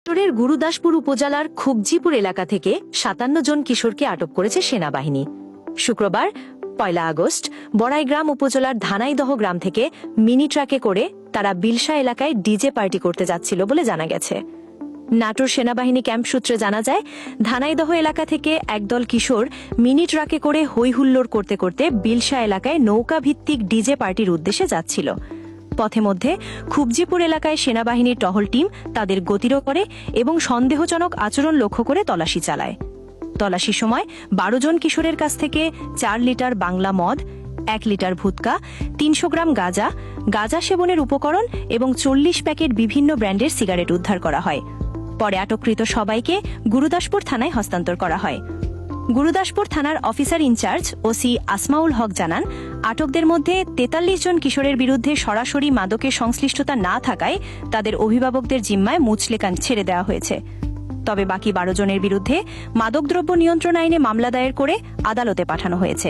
নাটোরের গুরুদাসপুর উপজেলার খুবজিপুর এলাকা থেকে ৫৭ জন কিশোরকে আটক করেছে সেনাবাহিনী। শুক্রবার ১ আগস্ট বড়াইগ্রাম উপজেলার ধানাইদহ গ্রাম থেকে মিনি ট্রাকে করে তারা বিলশা এলাকায় ডিজে পার্টি করতে যাচ্ছিল বলে জানা গেছে। নাটোর সেনাবাহিনী ক্যাম্প সূত্রে জানা যায়, ধানাইদহ এলাকা থেকে একদল কিশোর মিনি ট্রাকে করে হইহুল্লোড় করতে করতে বিলশা এলাকায় নৌকা ভিত্তিক ডিজে পার্টির উদ্দেশ্যে যাচ্ছিল। পথে মধ্যে খুবজিপুর এলাকায় সেনাবাহিনীর টহল টিম তাদের গতিরোধ করে এবং সন্দেহজনক আচরণ লক্ষ্য করে তল্লাশি চালায়। তল্লাশির সময় ১২ জন কিশোরের কাছ থেকে ৪ লিটার বাংলা মদ, ১ লিটার ভুটকা, ৩০০ গ্রাম গাঁজা, গাঁজা সেবনের উপকরণ এবং ৪০ প্যাকেট বিভিন্ন ব্র্যান্ডের সিগারেট উদ্ধার করা হয়। পরে আটককৃত সবাইকে গুরুদাসপুর থানায় হস্তান্তর করা হয়। গুরুদাসপুর থানার অফিসার ইনচার্জ ওসি আসমাউল হক জানান, আটকদের মধ্যে ৪৩ জন কিশোরের বিরুদ্ধে সরাসরি মাদকের সংশ্লিষ্টতা না থাকায় তাদের অভিভাবকদের জিম্মায় মুচলেকান ছেড়ে দেওয়া হয়েছে। তবে বাকি ১২ জনের বিরুদ্ধে মাদকদ্রব্য নিয়ন্ত্রণ আইনে মামলা দায়ের করে আদালতে পাঠানো হয়েছে।